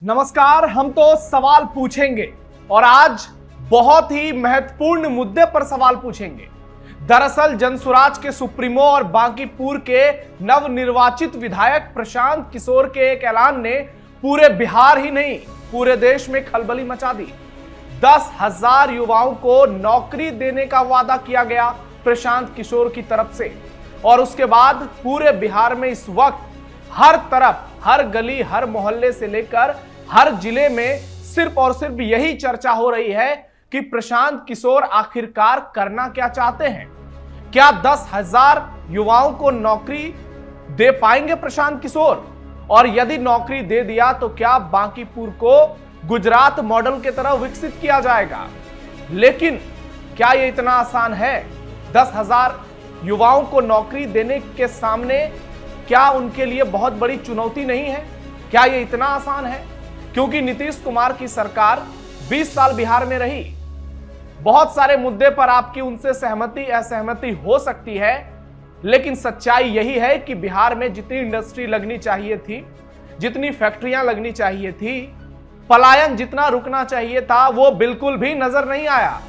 नमस्कार। हम तो सवाल पूछेंगे और आज बहुत ही महत्वपूर्ण मुद्दे पर सवाल पूछेंगे। दरअसल जनसुराज के सुप्रीमो और बांकीपुर के नवनिर्वाचित विधायक प्रशांत किशोर के एक ऐलान ने पूरे बिहार ही नहीं पूरे देश में खलबली मचा दी। 10,000 युवाओं को नौकरी देने का वादा किया गया प्रशांत किशोर की तरफ से और उसके बाद पूरे बिहार में इस वक्त हर तरफ, हर गली, हर मोहल्ले से लेकर हर जिले में सिर्फ और सिर्फ यही चर्चा हो रही है कि प्रशांत किशोर आखिरकार करना क्या चाहते हैं। क्या 10,000 युवाओं को नौकरी दे पाएंगे प्रशांत किशोर? और यदि नौकरी दे दिया तो क्या बांकीपुर को गुजरात मॉडल की तरह विकसित किया जाएगा? लेकिन क्या यह इतना आसान है? 10,000 युवाओं को नौकरी देने के सामने क्या उनके लिए बहुत बड़ी चुनौती नहीं है? क्या यह इतना आसान है? क्योंकि नीतीश कुमार की सरकार 20 साल बिहार में रही। बहुत सारे मुद्दे पर आपकी उनसे सहमति असहमति हो सकती है, लेकिन सच्चाई यही है कि बिहार में जितनी इंडस्ट्री लगनी चाहिए थी, जितनी फैक्ट्रियां लगनी चाहिए थी, पलायन जितना रुकना चाहिए था, वो बिल्कुल भी नजर नहीं आया।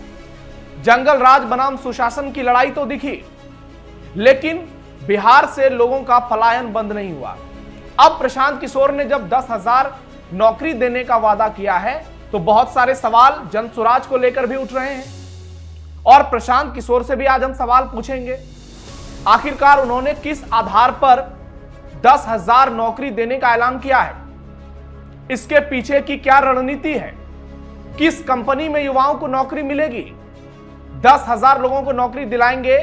जंगल राज बनाम सुशासन की लड़ाई तो दिखी, लेकिन बिहार से लोगों का पलायन बंद नहीं हुआ। अब प्रशांत किशोर ने जब 10,000 नौकरी देने का वादा किया है तो बहुत सारे सवाल जनसुराज को लेकर भी उठ रहे हैं और प्रशांत किशोर से भी आज हम सवाल पूछेंगे। आखिरकार उन्होंने किस आधार पर 10,000 नौकरी देने का ऐलान किया है? इसके पीछे की क्या रणनीति है? किस कंपनी में युवाओं को नौकरी मिलेगी? 10,000 लोगों को नौकरी दिलाएंगे,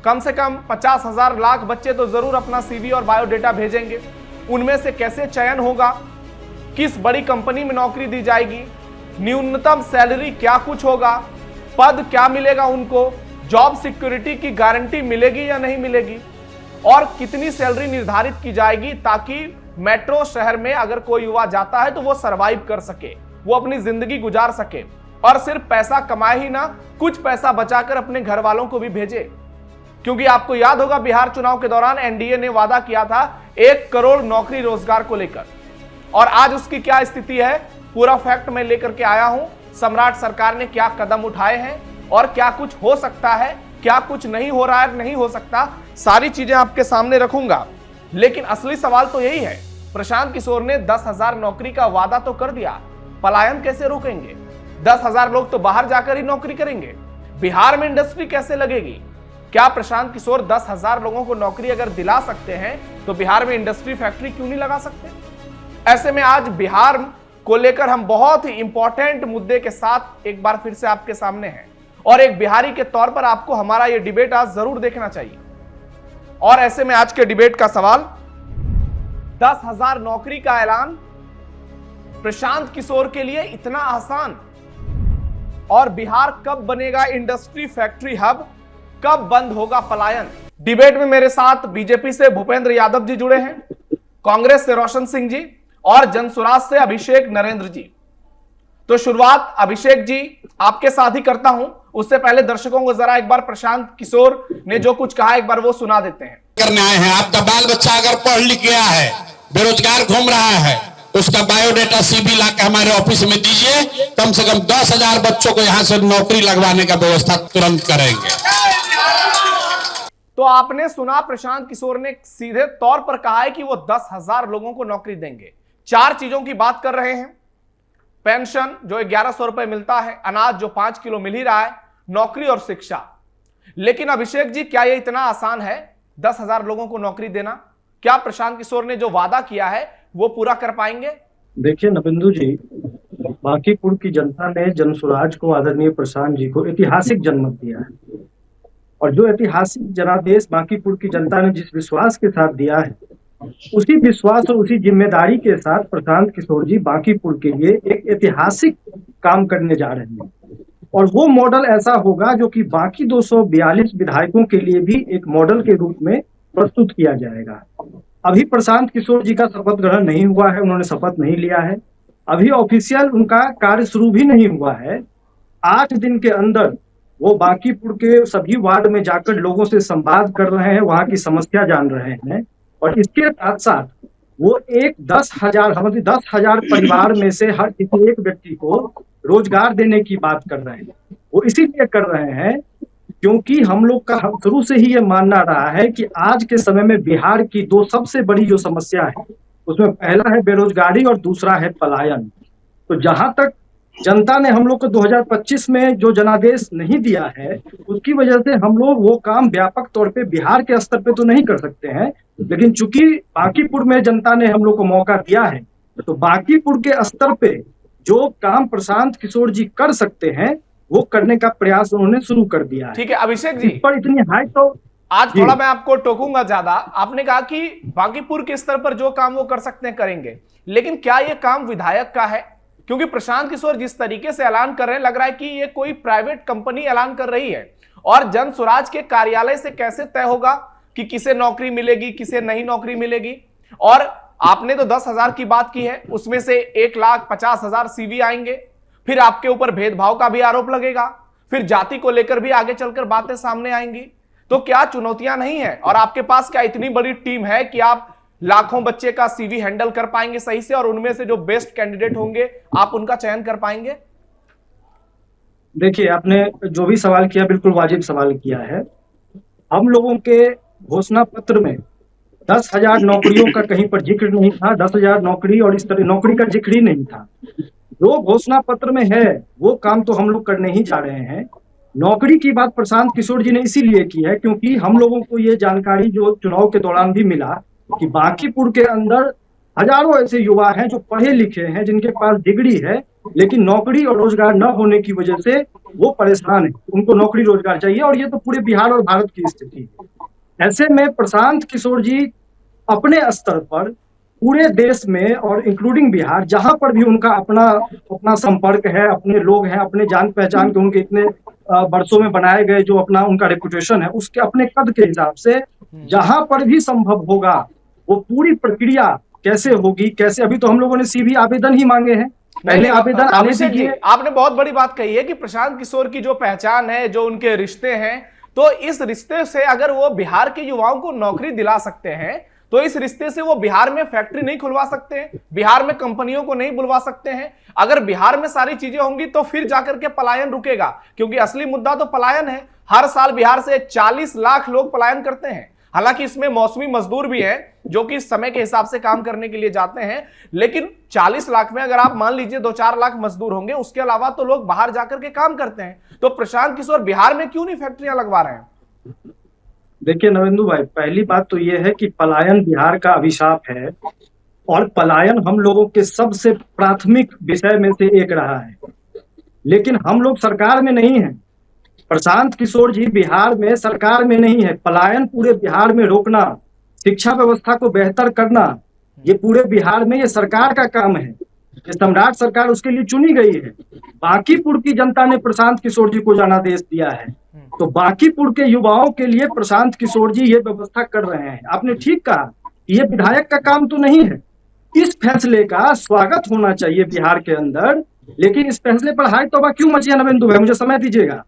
कम से कम 50,000 लाख बच्चे तो जरूर अपना सीवी और बायोडेटा भेजेंगे। उनमें से कैसे चयन होगा? किस बड़ी कंपनी में नौकरी दी जाएगी? न्यूनतम सैलरी क्या कुछ होगा? पद क्या मिलेगा उनको? जॉब सिक्योरिटी की गारंटी मिलेगी या नहीं मिलेगी? और कितनी सैलरी निर्धारित की जाएगी ताकि मेट्रो शहर में अगर कोई युवा जाता है तो वो सरवाइव कर सके, वो अपनी जिंदगी गुजार सके और सिर्फ पैसा कमाए ही ना, कुछ पैसा बचाकर अपने घर वालों को भी भेजे। क्योंकि आपको याद होगा बिहार चुनाव के दौरान एनडीए ने वादा किया था 1 करोड़ नौकरी रोजगार को लेकर, और आज उसकी क्या स्थिति है पूरा फैक्ट मैं लेकर के आया हूं। सम्राट सरकार ने क्या कदम उठाए हैं और क्या कुछ हो सकता है, क्या कुछ नहीं हो रहा है, नहीं हो सकता, सारी चीजें आपके सामने रखूंगा। लेकिन असली सवाल तो यही है, प्रशांत किशोर ने 10,000 नौकरी का वादा तो कर दिया, पलायन कैसे रोकेंगे? 10,000 लोग तो बाहर जाकर ही नौकरी करेंगे। बिहार में इंडस्ट्री कैसे लगेगी? क्या प्रशांत किशोर 10,000 लोगों को नौकरी अगर दिला सकते हैं तो बिहार में इंडस्ट्री फैक्ट्री क्यों नहीं लगा सकते? ऐसे में आज बिहार को लेकर हम बहुत ही इंपॉर्टेंट मुद्दे के साथ एक बार फिर से आपके सामने हैं और एक बिहारी के तौर पर आपको हमारा यह डिबेट आज जरूर देखना चाहिए। और ऐसे में आज के डिबेट का सवाल, 10,000 नौकरी का ऐलान प्रशांत किशोर के लिए इतना आसान? और बिहार कब बनेगा इंडस्ट्री फैक्ट्री हब? कब बंद होगा पलायन? डिबेट में मेरे साथ बीजेपी से भूपेंद्र यादव जी जुड़े हैं, कांग्रेस से रोशन सिंह जी और जनसुराज से अभिषेक नरेंद्र जी। तो शुरुआत अभिषेक जी आपके साथ ही करता हूं। उससे पहले दर्शकों को जरा एक बार प्रशांत किशोर ने जो कुछ कहा एक बार वो सुना देते हैं। करने आए हैं, आपका बाल बच्चा अगर पढ़ लिख गया है, बेरोजगार घूम रहा है, तो उसका बायोडेटा सीवी ला के हमारे ऑफिस में दीजिए। कम से कम 10,000 बच्चों को यहां से नौकरी लगवाने का व्यवस्था तुरंत करेंगे। तो आपने सुना, प्रशांत किशोर ने सीधे तौर पर कहा है कि वो 10,000 लोगों को नौकरी देंगे। 4 चीजों की बात कर रहे हैं, पेंशन जो 1,100 रुपए मिलता है, अनाज जो 5 किलो मिल ही रहा है, नौकरी और शिक्षा। लेकिन अभिषेक जी, क्या यह इतना आसान है 10,000 लोगों को नौकरी देना? क्या प्रशांत किशोर ने जो वादा किया है वो पूरा कर पाएंगे? देखिए नबिंदु जी, बांकीपुर की जनता ने जनसुराज को, आदरणीय प्रशांत जी को ऐतिहासिक जनमत दिया है और जो ऐतिहासिक जनादेश बांकीपुर की जनता ने जिस विश्वास के साथ दिया है, उसी विश्वास और उसी जिम्मेदारी के साथ प्रशांत किशोर जी बांकीपुर के लिए एक ऐतिहासिक काम करने जा रहे हैं। और वो मॉडल ऐसा होगा जो कि बाकी 242 विधायकों के लिए भी एक मॉडल के रूप में प्रस्तुत किया जाएगा। अभी प्रशांत किशोर जी का शपथ ग्रहण नहीं हुआ है, उन्होंने शपथ नहीं लिया है, अभी ऑफिशियल उनका कार्य शुरू भी नहीं हुआ है। 8 दिन के अंदर वो बांकीपुर के सभी वार्ड में जाकर लोगों से संवाद कर रहे हैं, वहां की समस्या जान रहे हैं और इसके साथ साथ वो एक 10,000 परिवार में से हर किसी एक व्यक्ति को रोजगार देने की बात कर रहे हैं। वो इसीलिए कर रहे हैं क्योंकि हम लोग का शुरू से ही ये मानना रहा है कि आज के समय में बिहार की दो सबसे बड़ी जो समस्या है, उसमें पहला है बेरोजगारी और दूसरा है पलायन। तो जहां तक जनता ने हम लोग को 2025 में जो जनादेश नहीं दिया है, उसकी वजह से हम लोग वो काम व्यापक तौर पे बिहार के स्तर पे तो नहीं कर सकते हैं, लेकिन चूंकि बांकीपुर में जनता ने हम लोग को मौका दिया है, तो बांकीपुर के स्तर पे जो काम प्रशांत किशोर जी कर सकते हैं वो करने का प्रयास उन्होंने शुरू कर दिया है। ठीक है अभिषेक जी, इस पर इतनी हाई तो आज थोड़ा मैं आपको टोकूंगा ज्यादा। आपने कहा कि बांकीपुर के स्तर पर जो काम वो कर सकते हैं करेंगे, लेकिन क्या ये काम विधायक का है? क्योंकि प्रशांत किशोर जिस तरीके से ऐलान कर रहे हैं, लग रहा है कि ये कोई प्राइवेट कंपनी ऐलान कर रही है। और जन स्वराज के कार्यालय से कैसे तय होगा कि किसे नौकरी मिलेगी, किसे नहीं नौकरी मिलेगी? और आपने तो 10,000 की बात की है, उसमें से 1,50,000 सीवी आएंगे, फिर आपके ऊपर भेदभाव का भी आरोप लगेगा, फिर जाति को लेकर भी आगे चलकर बातें सामने आएंगी। तो क्या चुनौतियां नहीं है? और आपके पास क्या इतनी बड़ी टीम है कि आप लाखों बच्चे का सीवी हैंडल कर पाएंगे सही से, और उनमें से जो बेस्ट कैंडिडेट होंगे आप उनका चयन कर पाएंगे? देखिए, आपने जो भी सवाल किया बिल्कुल वाजिब सवाल किया है। हम लोगों के घोषणा पत्र में 10,000 नौकरियों का कहीं पर जिक्र नहीं था, 10,000 नौकरी और इस तरह नौकरी का जिक्र ही नहीं था। जो घोषणा पत्र में है वो काम तो हम लोग करने ही जा रहे हैं। नौकरी की बात प्रशांत किशोर जी ने इसीलिए की है क्योंकि हम लोगों को ये जानकारी जो चुनाव के दौरान भी मिला कि बांकीपुर के अंदर हजारों ऐसे युवा हैं जो पढ़े लिखे हैं, जिनके पास डिग्री है, लेकिन नौकरी और रोजगार न होने की वजह से वो परेशान है, उनको नौकरी रोजगार चाहिए। और ये तो पूरे बिहार और भारत की स्थिति है। ऐसे में प्रशांत किशोर जी अपने स्तर पर पूरे देश में और इंक्लूडिंग बिहार, जहां पर भी उनका अपना संपर्क है, अपने लोग हैं, अपने जान पहचान के उनके इतने वर्षों में बनाए गए जो अपना उनका रेपुटेशन है, उसके अपने कद के हिसाब से जहां पर भी संभव होगा वो पूरी प्रक्रिया कैसे होगी, कैसे, अभी तो हम लोगों ने सीवी आवेदन ही मांगे हैं, पहले आवेदन आने दीजिए। आपने बहुत बड़ी बात कही है कि प्रशांत किशोर की जो पहचान है, जो उनके रिश्ते हैं, तो इस रिश्ते से अगर वो बिहार के युवाओं को नौकरी दिला सकते हैं, तो इस रिश्ते से वो बिहार में फैक्ट्री नहीं खुलवा सकते हैं, बिहार में कंपनियों को नहीं बुलवा सकते हैं। अगर बिहार में सारी चीजें होंगी तो फिर जाकर के पलायन रुकेगा, क्योंकि असली मुद्दा तो पलायन है। हर साल बिहार से 40 लाख लोग पलायन करते हैं। हालांकि इसमें मौसमी मजदूर भी हैं जो कि समय के हिसाब से काम करने के लिए जाते हैं, लेकिन 40 लाख में अगर आप मान लीजिए 2-4 लाख मजदूर होंगे, उसके अलावा तो लोग बाहर जाकर के काम करते हैं। तो प्रशांत किशोर बिहार में क्यों नहीं फैक्ट्रियां लगवा रहे हैं? देखिए नवेंदु भाई, पहली बात तो यह है कि पलायन बिहार का अभिशाप है और पलायन हम लोगों के सबसे प्राथमिक विषय में से एक रहा है, लेकिन हम लोग सरकार में नहीं है। प्रशांत किशोर जी बिहार में सरकार में नहीं है। पलायन पूरे बिहार में रोकना, शिक्षा व्यवस्था को बेहतर करना, ये पूरे बिहार में ये सरकार का काम है। ये सम्राट सरकार उसके लिए चुनी गई है। बांकीपुर की जनता ने प्रशांत किशोर जी को जनादेश दिया है, तो बांकीपुर के युवाओं के लिए प्रशांत किशोर जी ये व्यवस्था कर रहे हैं। आपने ठीक कहा, ये विधायक का काम तो नहीं है। इस फैसले का स्वागत होना चाहिए बिहार के अंदर, लेकिन इस फैसले पर हाय तौबा क्यों मची है नवेंदु भाई, मुझे समय दीजिएगा।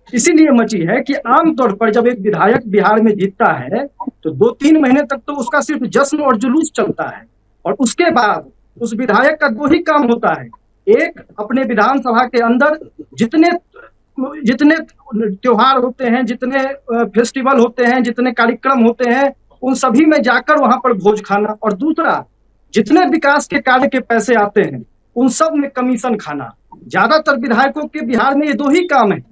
इसीलिए मची है कि आमतौर पर जब एक विधायक बिहार में जीतता है तो 2-3 महीने तक तो उसका सिर्फ जश्न और जुलूस चलता है, और उसके बाद उस विधायक का 2 ही काम होता है। एक, अपने विधानसभा के अंदर जितने त्योहार होते हैं, जितने फेस्टिवल होते हैं, जितने कार्यक्रम होते हैं, उन सभी में जाकर वहां पर भोज खाना, और दूसरा, जितने विकास के कार्य के पैसे आते हैं उन सब में कमीशन खाना। ज्यादातर विधायकों के बिहार में ये 2 ही काम है।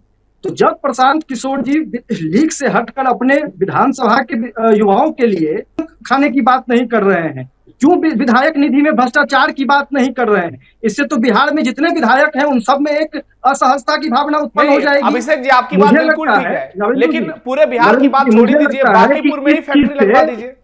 तो जब प्रशांत किशोर जी लीग से हटकर अपने विधानसभा के युवाओं के लिए खाने की बात नहीं कर रहे हैं, क्यों विधायक निधि में भ्रष्टाचार की बात नहीं कर रहे हैं, इससे तो बिहार में जितने विधायक हैं उन सब में एक असहजता की भावना उत्पन्न हो जाएगी। अभिषेक जी, आपकी बात बिल्कुल ठीक है, लेकिन पूरे बिहार की बात छोड़ दीजिए, बांकीपुर में ही फैक्ट्री लगवा दीजिए।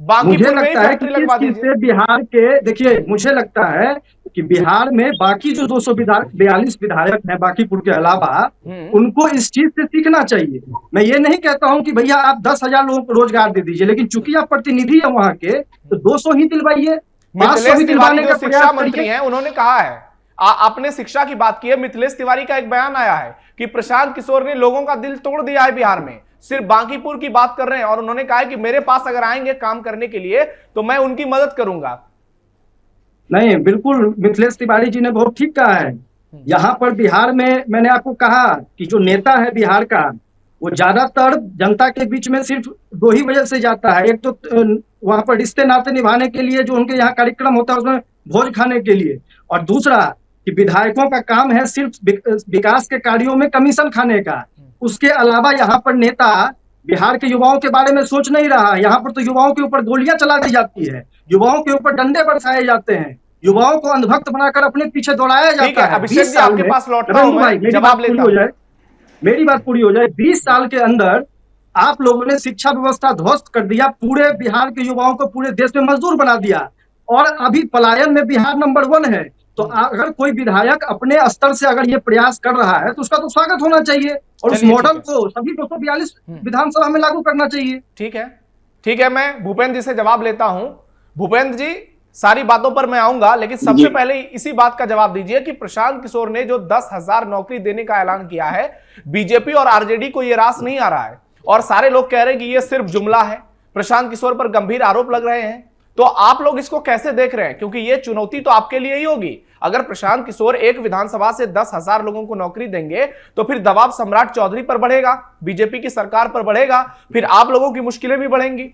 मुझे लगता है कि इस चीज से बिहार के, देखिए मुझे लगता है कि बिहार में बाकी जो 242 विधायक हैं बांकीपुर के अलावा, उनको इस चीज से सीखना चाहिए। मैं ये नहीं कहता हूं कि भैया आप 10,000 लोगों को रोजगार दे दीजिए, लेकिन चूंकि आप प्रतिनिधि है वहां के, तो 200 ही दिलवाइए, 500 ही दिलवाने का शिक्षा मंत्री हैं, उन्होंने कहा है, आपने शिक्षा की बात की है, मिथिलेश तिवारी का एक बयान आया है कि प्रशांत किशोर ने लोगों का दिल तोड़ दिया है बिहार में। सिर्फ बांकीपुर की बात कर रहे हैं और उन्होंने कहा है कि मेरे पास अगर आएंगे काम करने के लिए तो मैं उनकी मदद करूंगा। नहीं, बिल्कुल मिथिलेश तिवारी जी ने बहुत ठीक कहा है। यहाँ पर बिहार में मैंने आपको कहा कि जो नेता है बिहार का, वो ज्यादातर जनता के बीच में सिर्फ दो ही वजह से जाता है। एक तो वहां पर रिश्ते नाते निभाने के लिए जो उनके यहाँ कार्यक्रम होता है उसमें भोज खाने के लिए, और दूसरा कि विधायकों का काम है सिर्फ विकास के कार्यों में कमीशन खाने का। उसके अलावा यहाँ पर नेता बिहार के युवाओं के बारे में सोच नहीं रहा। यहाँ पर तो युवाओं के ऊपर गोलियां चला दी जाती है, युवाओं के ऊपर डंडे बरसाए जाते हैं, युवाओं को अंधभक्त बनाकर अपने पीछे दौड़ाया जाता है। अभिषेक जी आपके पास लौटता हूं मैं, जवाब लेता हूं। मेरी बात पूरी हो जाए। 20 साल के अंदर आप लोगों ने शिक्षा व्यवस्था ध्वस्त कर दिया, पूरे बिहार के युवाओं को पूरे देश में मजदूर बना दिया, और अभी पलायन में बिहार नंबर 1 है। तो अगर कोई विधायक अपने स्तर से अगर ये प्रयास कर रहा है तो उसका तो स्वागत होना चाहिए, और उस मॉडल को सभी 242 विधानसभा में लागू करना चाहिए। ठीक है, मैं भूपेंद्र जी से जवाब लेता हूं। भूपेंद्र जी, सारी बातों पर मैं आऊंगा, लेकिन सबसे पहले इसी बात का जवाब दीजिए कि प्रशांत किशोर ने जो 10,000 नौकरी देने का ऐलान किया है, बीजेपी और आरजेडी को यह रास नहीं आ रहा है और सारे लोग कह रहे हैं कि यह सिर्फ जुमला है। प्रशांत किशोर पर गंभीर आरोप लग रहे हैं, तो आप लोग इसको कैसे देख रहे हैं? क्योंकि यह चुनौती तो आपके लिए ही होगी। अगर प्रशांत किशोर एक विधानसभा से 10,000 लोगों को नौकरी देंगे तो फिर दबाव सम्राट चौधरी पर बढ़ेगा, बीजेपी की सरकार पर बढ़ेगा, फिर आप लोगों की मुश्किलें भी बढ़ेंगी।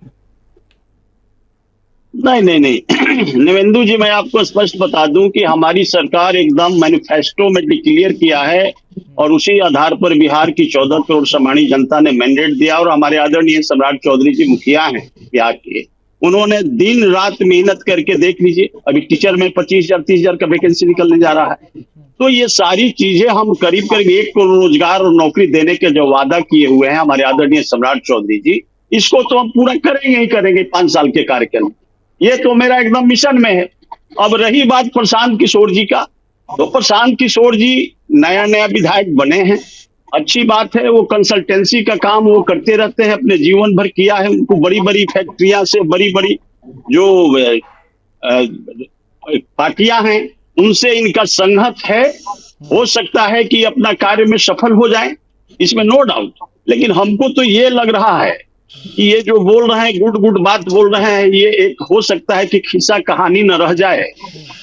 नहीं नवेंदु जी, मैं आपको स्पष्ट बता दूं कि हमारी सरकार एकदम मैनिफेस्टो में डिक्लेयर किया है और उसी आधार पर बिहार की 14 करोड़ समानी जनता ने मैंडेट दिया। और हमारे आदरणीय सम्राट चौधरी जी मुखिया हैं बिहार के, उन्होंने दिन रात मेहनत करके, देख लीजिए अभी टीचर में 25,000 30,000 का वैकेंसी निकलने जा रहा है। तो ये सारी चीजें हम करीब 1 करोड़ रोजगार और नौकरी देने के जो वादा किए हुए हैं हमारे आदरणीय सम्राट चौधरी जी, इसको तो हम पूरा करेंगे ही करेंगे 5 साल के कार्यकाल। ये तो मेरा एकदम मिशन में है। अब रही बात प्रशांत किशोर जी का, तो प्रशांत किशोर जी नया विधायक बने हैं, अच्छी बात है। वो कंसल्टेंसी का काम वो करते रहते हैं, अपने जीवन भर किया है। उनको बड़ी बड़ी फैक्ट्रियां से बड़ी बड़ी जो पार्टियां हैं उनसे इनका संगत है। हो सकता है कि अपना कार्य में सफल हो जाए, इसमें नो डाउट। लेकिन हमको तो ये लग रहा है कि ये जो बोल रहे हैं गुड बात बोल रहे हैं, ये एक हो सकता है कि खिस्सा कहानी न रह जाए।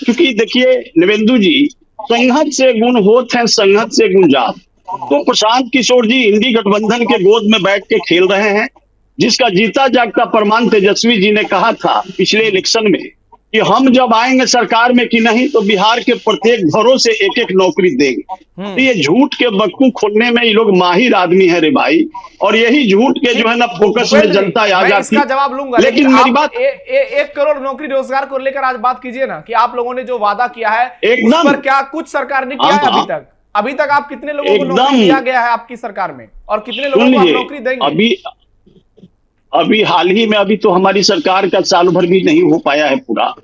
क्योंकि देखिए नवेंदु जी, संगत से गुण होत है, संगत से गुण जात। तो प्रशांत किशोर जी इंडी गठबंधन के गोद में बैठ के खेल रहे हैं, जिसका जीता जागता प्रमाण तेजस्वी जी ने कहा था पिछले इलेक्शन में कि हम जब आएंगे सरकार में कि नहीं तो बिहार के प्रत्येक घरों से एक नौकरी देंगे। तो ये झूठ के बक्कू खोलने में ये लोग माहिर आदमी है रे भाई, और यही झूठ के जो है ना फोकस में जनता आ जाती है। इसका जवाब लूंगा, लेकिन मेरी बात 1 करोड़ नौकरी रोजगार को लेकर आज बात कीजिए ना कि आप लोगों ने जो वादा किया है उस पर क्या कुछ सरकार ने किया है अभी तक आप कितने लोगों को नौकरी दिया गया है आपकी सरकार में, और कितने लोगों को आप नौकरी देंगे? अभी हाल ही में, अभी तो हमारी सरकार का साल भर भी नहीं हो पाया है पूरा।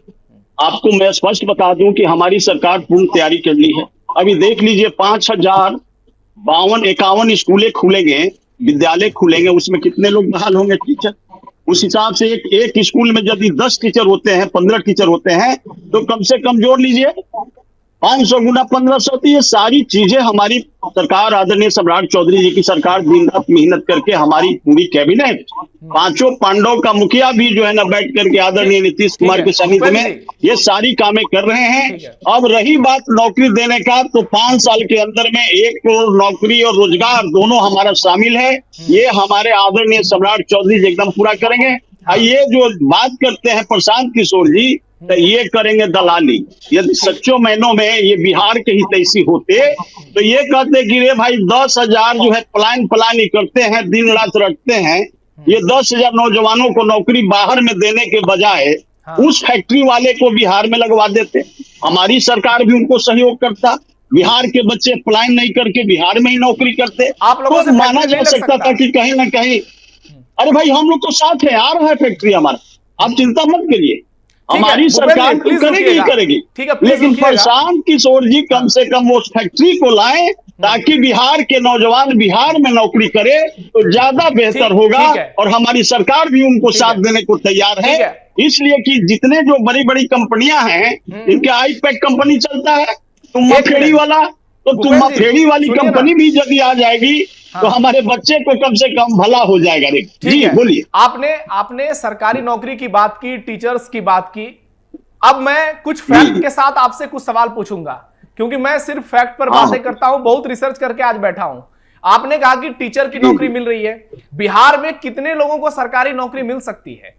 आपको मैं स्पष्ट बता दूं कि हमारी सरकार पूर्ण तैयारी कर ली है। अभी देख लीजिए 5,052 स्कूलें खुलेंगे, विद्यालय खुलेंगे, उसमें कितने लोग बहाल होंगे टीचर। उस हिसाब से एक स्कूल में यदि 10 टीचर होते हैं, 15 टीचर होते हैं, तो कम से कम जोड़ लीजिए 500 गुना 1500। तो ये सारी चीजें हमारी सरकार, आदरणीय सम्राट चौधरी जी की सरकार दिन रात मेहनत करके, हमारी पूरी कैबिनेट, 5 पांडव का मुखिया भी जो है ना बैठ करके आदरणीय नीतीश कुमार के सानिध्य में ये सारी कामें कर रहे हैं। अब रही बात नौकरी देने का, तो 5 साल के अंदर में 1 करोड़ नौकरी और रोजगार दोनों हमारा शामिल है। ये हमारे आदरणीय सम्राट चौधरी जी एकदम पूरा करेंगे। ये जो बात करते हैं प्रशांत किशोर जी, तो ये करेंगे दलाली। यदि सच्चों महीनों में ये बिहार के हितैषी होते तो ये कहते कि रे भाई 10,000 जो है प्लान करते हैं, दिन रात रखते हैं, ये 10,000 नौजवानों को नौकरी बाहर में देने के बजाय उस फैक्ट्री वाले को बिहार में लगवा देते। हमारी सरकार भी उनको सहयोग करता, बिहार के बच्चे प्लान नहीं करके बिहार में ही नौकरी करते। तो माना जा सकता था कि कहीं ना कहीं, अरे भाई हम लोग तो साथ है, आ रहा है फैक्ट्री हमारा, आप चिंता मत करिए, हमारी सरकार तो करेगी ही करेगी। लेकिन प्रशांत किशोर जी कम से कम उस फैक्ट्री को लाएं ताकि बिहार के नौजवान बिहार में नौकरी करे तो ज्यादा बेहतर होगा। और हमारी सरकार भी उनको साथ देने को तैयार है। इसलिए कि जितने जो बड़ी बड़ी कंपनियां हैं, इनके आईपैक कंपनी चलता है, तो मफेड़ी वाला तो तुम भूपेंद्र जी, फेरी वाली सुनिए ना। कंपनी भी यदि आ जाएगी तो हाँ। हमारे बच्चे को कम से कम भला हो जाएगा रे। ठीक जी है, बोलिए। आपने आपने सरकारी नौकरी की बात की, टीचर्स की बात की। अब मैं कुछ फैक्ट के साथ आपसे कुछ सवाल पूछूंगा, क्योंकि मैं सिर्फ फैक्ट पर हाँ बातें करता हूं, बहुत रिसर्च करके आज बैठा हूं। आपने कहा कि टीचर की जी नौकरी मिल रही है। बिहार में कितने लोगों को सरकारी नौकरी मिल सकती है?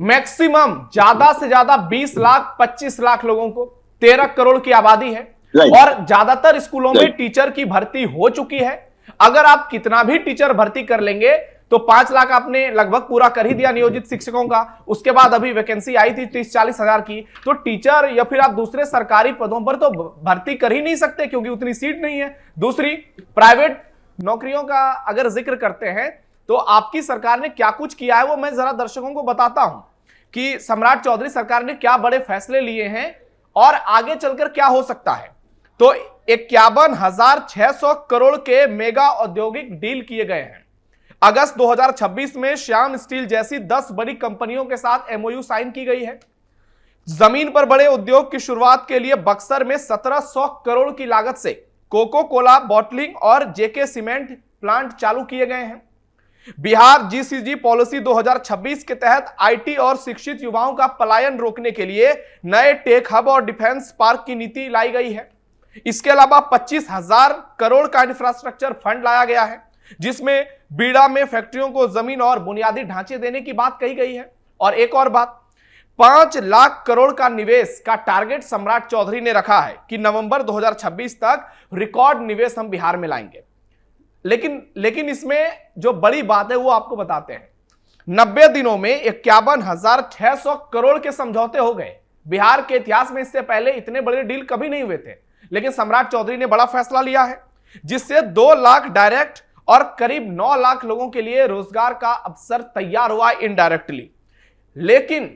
मैक्सिमम ज्यादा से ज्यादा 20 लाख 25 लाख लोगों को। 13 करोड़ की आबादी है राइट और ज्यादातर स्कूलों में राइट टीचर की भर्ती हो चुकी है। अगर आप कितना भी टीचर भर्ती कर लेंगे तो 5 लाख आपने लगभग पूरा कर ही दिया नियोजित शिक्षकों का। उसके बाद अभी वैकेंसी आई थी 30-40 हजार की। तो टीचर या फिर आप दूसरे सरकारी पदों पर तो भर्ती कर ही नहीं सकते, क्योंकि उतनी सीट नहीं है। दूसरी, प्राइवेट नौकरियों का अगर जिक्र करते हैं तो आपकी सरकार ने क्या कुछ किया है वो मैं जरा दर्शकों को बताता हूं कि सम्राट चौधरी सरकार ने क्या बड़े फैसले लिए हैं और आगे चलकर क्या हो सकता है। तो 51,600 करोड़ के मेगा औद्योगिक डील किए गए हैं। अगस्त 2026 में श्याम स्टील जैसी 10 बड़ी कंपनियों के साथ एमओयू साइन की गई है। जमीन पर बड़े उद्योग की शुरुआत के लिए बक्सर में 1700 करोड़ की लागत से कोको कोला बॉटलिंग और जेके सीमेंट प्लांट चालू किए गए हैं। बिहार जीसीजी पॉलिसी 2026 के तहत आईटी और शिक्षित युवाओं का पलायन रोकने के लिए नए टेक हब और डिफेंस पार्क की नीति लाई गई है। इसके अलावा 25,000 करोड़ का इंफ्रास्ट्रक्चर फंड लाया गया है, जिसमें बीड़ा में फैक्ट्रियों को जमीन और बुनियादी ढांचे देने की बात कही गई है। और एक और बात, 5 लाख करोड़ का निवेश का टारगेट सम्राट चौधरी ने रखा है कि नवंबर 2026 तक रिकॉर्ड निवेश हम बिहार में लाएंगे। लेकिन इसमें जो बड़ी बात है वो आपको बताते हैं। 90 दिनों में 51,600 करोड़ के समझौते हो गए। बिहार के इतिहास में इससे पहले इतने बड़े डील कभी नहीं हुए थे, लेकिन सम्राट चौधरी ने बड़ा फैसला लिया है, जिससे 2 लाख डायरेक्ट और करीब 9 लाख लोगों के लिए रोजगार का अवसर तैयार हुआ इनडायरेक्टली। लेकिन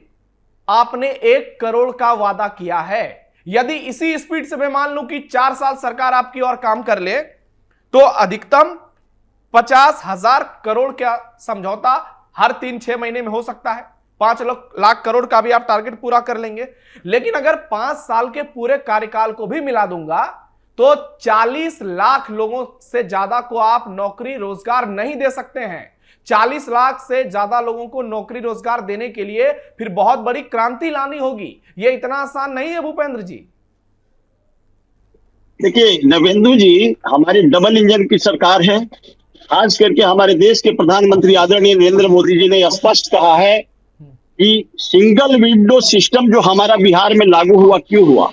आपने 1 करोड़ का वादा किया है। यदि इसी स्पीड से मैं मान लूं कि 4 साल सरकार आपकी और काम कर ले तो अधिकतम 50,000 करोड़ का समझौता हर 3-6 महीने में हो सकता है। 5 लाख करोड़ का भी आप टारगेट पूरा कर लेंगे। लेकिन अगर 5 साल के पूरे कार्यकाल को भी मिला दूंगा तो 40 लाख लोगों से ज्यादा को आप नौकरी रोजगार नहीं दे सकते हैं। 40 लाख से ज्यादा लोगों को नौकरी रोजगार देने के लिए फिर बहुत बड़ी क्रांति लानी होगी। यह इतना आसान नहीं है भूपेंद्र जी। देखिए नवेंदु जी, हमारी डबल इंजन की सरकार है। खास करके हमारे देश के प्रधानमंत्री आदरणीय नरेंद्र मोदी जी ने स्पष्ट कहा है कि सिंगल विंडो सिस्टम जो हमारा बिहार में लागू हुआ, क्यों हुआ,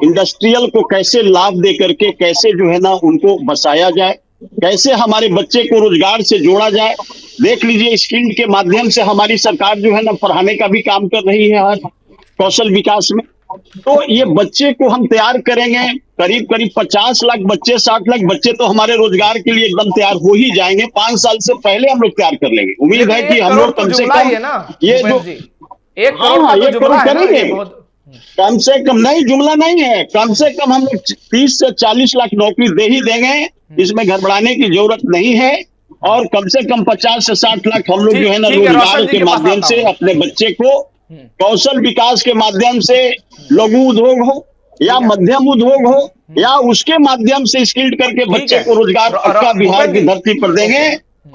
इंडस्ट्रियल को कैसे लाभ दे करके कैसे जो है ना उनको बसाया जाए, कैसे हमारे बच्चे को रोजगार से जोड़ा जाए। देख लीजिए, स्किल के माध्यम से हमारी सरकार जो है ना पढ़ाने का भी काम कर रही है आज कौशल विकास में। तो ये बच्चे को हम तैयार करेंगे, करीब 50 लाख बच्चे, 60 लाख बच्चे तो हमारे रोजगार के लिए एकदम तैयार हो ही जाएंगे। 5 साल से पहले हम लोग तैयार कर लेंगे। उम्मीद है कि हम लोग कम से कम ये जो 1 करोड़ का तो जुमला है ना, ये बहुत कम से कम नहीं, जुमला नहीं है, कम से कम हम लोग 30 से 40 लाख नौकरी दे ही देंगे। इसमें घबराने की जरूरत नहीं है। और कम से कम 50 से 60 लाख हम लोग जो है ना रोजगार के माध्यम से अपने बच्चे को कौशल विकास के माध्यम से लघु उद्योग हो या मध्यम उद्योग हो या उसके माध्यम से स्किल्ड करके बच्चे को रोजगार पक्का बिहार की धरती पर देंगे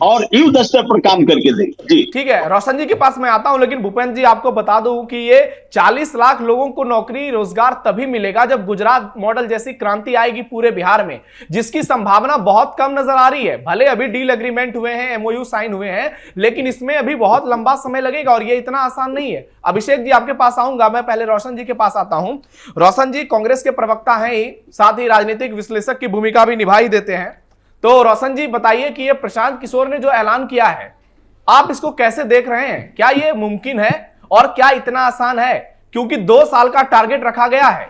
और युद्ध स्तर पर काम करके देंगे। जी ठीक है, रोशन जी के पास मैं आता हूं, लेकिन भूपेंद्र जी आपको बता दूं कि ये 40 लाख लोगों को नौकरी रोजगार तभी मिलेगा जब गुजरात मॉडल जैसी क्रांति आएगी पूरे बिहार में, जिसकी संभावना बहुत कम नजर आ रही है। भले अभी डील एग्रीमेंट हुए हैं, एमओयू साइन हुए हैं, लेकिन इसमें अभी बहुत लंबा समय लगेगा और ये इतना आसान नहीं है। अभिषेक जी आपके पास आऊंगा, मैं पहले रोशन जी के पास आता हूं। रोशन जी कांग्रेस के प्रवक्ता हैं ही, साथ ही राजनीतिक विश्लेषक की भूमिका भी निभा ही देते हैं। तो रोशन जी बताइए कि ये प्रशांत किशोर ने जो ऐलान किया है, आप इसको कैसे देख रहे हैं? क्या ये मुमकिन है और क्या इतना आसान है? क्योंकि 2 साल का टारगेट रखा गया है।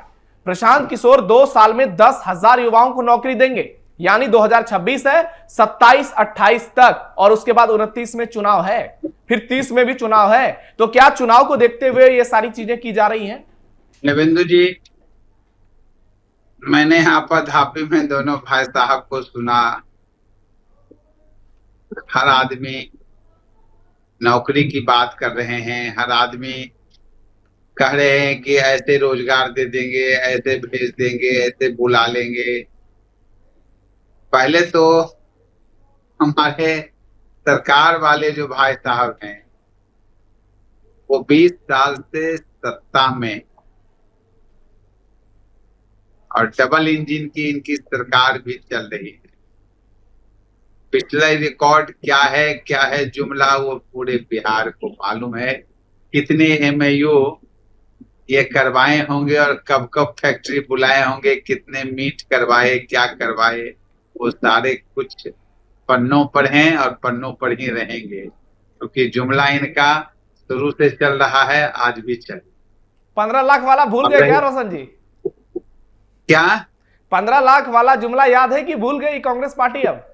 प्रशांत किशोर 2 साल में 10,000 युवाओं को नौकरी देंगे, यानी 2026 है, 27-28 तक, और उसके बाद 29 में चुनाव है, फिर 30 में भी चुनाव है। तो क्या चुनाव को देखते हुए ये सारी चीजें की जा रही हैं? नवेंदु जी, मैंने यहाँ पर धापी में दोनों भाई साहब को सुना। हर आदमी नौकरी की बात कर रहे हैं, हर आदमी कह रहे हैं कि ऐसे रोजगार दे देंगे, ऐसे भेज देंगे, ऐसे बुला लेंगे। पहले तो हमारे सरकार वाले जो भाई साहब हैं वो 20 साल से सत्ता में, और डबल इंजन की इनकी सरकार भी चल रही है। पिछला रिकॉर्ड क्या है जुमला वो पूरे बिहार को मालूम है। कितने एमओयू ये करवाए होंगे और कब कब फैक्ट्री बुलाए होंगे, कितने मीट करवाए, क्या करवाए, वो सारे कुछ पन्नों पर हैं और पन्नों पर ही रहेंगे, क्योंकि जुमला इनका शुरू से चल रहा है, आज भी चल। 15 लाख वाला भूल गए क्या रोशन जी? क्या 15 लाख वाला जुमला याद है कि भूल गई कांग्रेस पार्टी? अब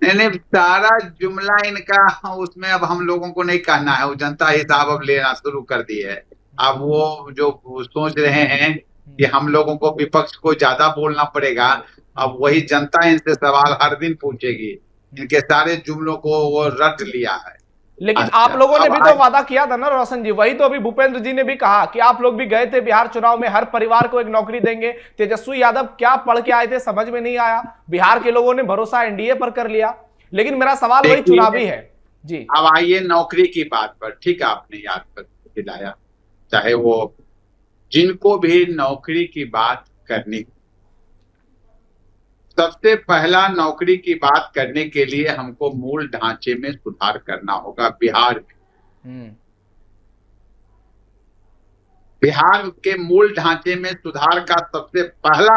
नहीं, सारा जुमला इनका उसमें अब हम लोगों को नहीं कहना है, वो जनता हिसाब अब लेना शुरू कर दी है। अब वो जो सोच रहे हैं कि हम लोगों को विपक्ष को ज्यादा बोलना पड़ेगा, अब वही जनता इनसे सवाल हर दिन पूछेगी। इनके सारे जुमलों को वो रट लिया है। लेकिन अच्छा, आप लोगों ने भी तो आज वादा किया था ना रोशन जी, वही तो अभी भूपेंद्र जी ने भी कहा कि आप लोग भी गए थे बिहार चुनाव में, हर परिवार को एक नौकरी देंगे। तेजस्वी यादव क्या पढ़ के आए थे समझ में नहीं आया, बिहार के लोगों ने भरोसा एनडीए पर कर लिया। लेकिन मेरा सवाल वही चुनावी है जी। अब आइए नौकरी की बात पर। ठीक है, आपने याद कर दिलाया। चाहे वो जिनको भी नौकरी की बात करनी, सबसे पहला नौकरी की बात करने के लिए हमको मूल ढांचे में सुधार करना होगा। बिहार के मूल ढांचे में सुधार का सबसे पहला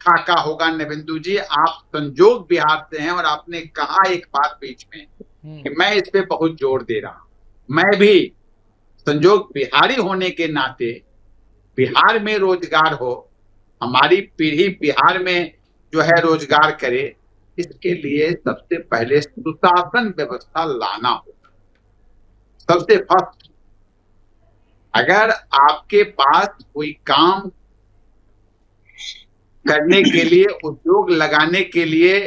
खाका होगा नवेंदु जी। आप संजोग बिहार से हैं और आपने कहा एक बात बीच में कि मैं इस पे बहुत जोर दे रहा हूं। मैं भी संजोग बिहारी होने के नाते बिहार में रोजगार हो, हमारी पीढ़ी बिहार में जो है रोजगार करे, इसके लिए सबसे पहले सुशासन व्यवस्था लाना होगा। सबसे फर्स्ट, अगर आपके पास कोई काम करने के लिए, उद्योग लगाने के लिए,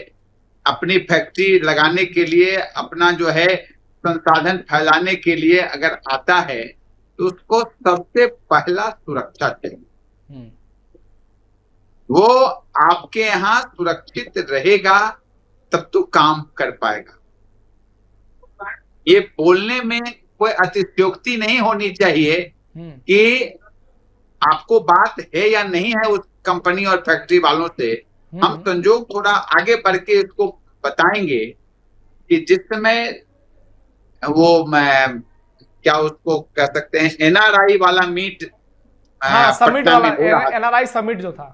अपनी फैक्ट्री लगाने के लिए, अपना जो है संसाधन फैलाने के लिए अगर आता है तो उसको सबसे पहला सुरक्षा चाहिए। वो आपके यहाँ सुरक्षित रहेगा तब तो काम कर पाएगा। ये बोलने में कोई अतिशयोक्ति नहीं होनी चाहिए कि आपको बात है या नहीं है उस कंपनी और फैक्ट्री वालों से। हम संजोग थोड़ा आगे बढ़ के इसको बताएंगे कि जिस समय वो मैं क्या उसको कह सकते हैं एनआरआई वाला मीट, समिट वाला, एनआरआई समिट जो था,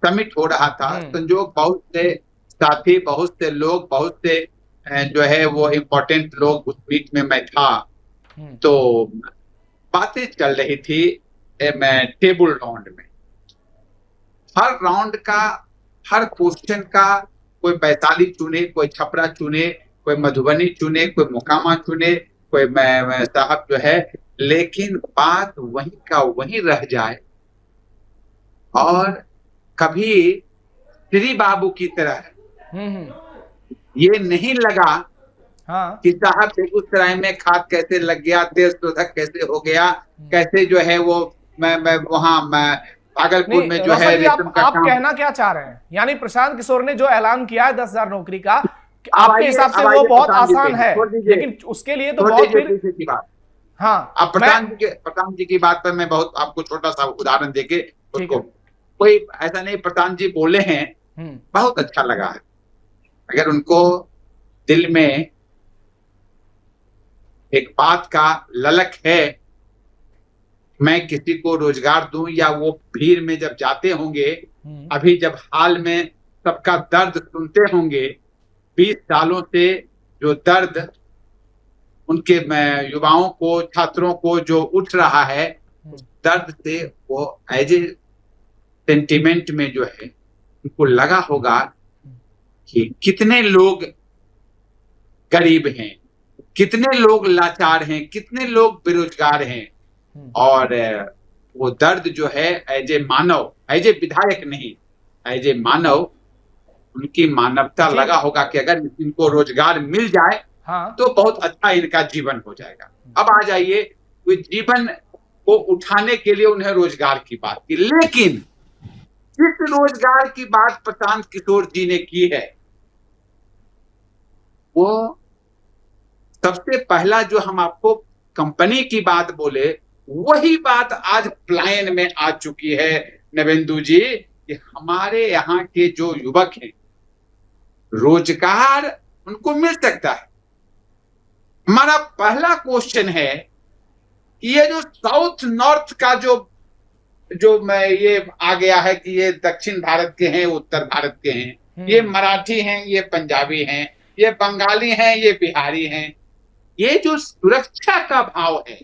समिट हो रहा था। संजोग बहुत से साथी, बहुत से लोग, बहुत से जो है वो इम्पोर्टेंट लोग उस मीट में मैं था। तो बातें चल रही थी टेबल राउंड में। हर राउंड का, हर क्वेश्चन का कोई वैशाली चुने, कोई छपरा चुने, कोई मधुबनी चुने, कोई मोकामा चुने, कोई साहब जो है, लेकिन बात वहीं का वहीं रह जाए और कभी श्री बाबू की तरह ये नहीं लगा कि साहब बेगूसराय में खाद कैसे लग गया, तेल शोधक कैसे हो गया, कैसे जो है वो मैं वहां भागलपुर में जो है रेशम का आप काम। कहना क्या चाह रहे हैं? यानी प्रशांत किशोर ने जो ऐलान किया है 10,000 नौकरी का, आपके हिसाब से वो बहुत आसान है, लेकिन उसके लिए तो बहुत फिर हाँ। अब प्रधान जी की बात पर मैं बहुत आपको छोटा सा उदाहरण देके उसको, कोई ऐसा नहीं, प्रधान जी बोले हैं, बहुत अच्छा लगा है। अगर उनको दिल में एक बात का ललक है, मैं किसी को रोजगार दूं, या वो भीड़ में जब जाते होंगे, अभी जब हाल में सबका दर्द सुनते होंगे, 20 सालों से जो दर्द उनके युवाओं को, छात्रों को जो उठ रहा है, उस दर्द से वो एज ए सेंटिमेंट में जो है उनको लगा होगा कि कितने लोग गरीब हैं, कितने लोग लाचार हैं, कितने लोग बेरोजगार हैं। और वो दर्द जो है as a Manav, as a विधायक नहीं, एज ए मानव, उनकी मानवता लगा होगा कि अगर इनको रोजगार मिल जाए तो बहुत अच्छा इनका जीवन हो जाएगा। अब आ जाइए, वो जीवन को उठाने के लिए उन्हें रोजगार की बात की, लेकिन जिस रोजगार की बात प्रशांत किशोर जी ने की है, वो सबसे पहला जो हम आपको कंपनी की बात बोले, वही बात आज पलायन में आ चुकी है नवेंदु जी, कि हमारे यहाँ के जो युवक हैं, रोजगार उनको मिल सकता है। हमारा पहला क्वेश्चन है कि ये जो साउथ नॉर्थ का जो मैं ये आ गया है कि ये दक्षिण भारत के हैं, उत्तर भारत के हैं, ये मराठी हैं, ये पंजाबी हैं, ये बंगाली हैं, ये बिहारी हैं, ये जो सुरक्षा का भाव है,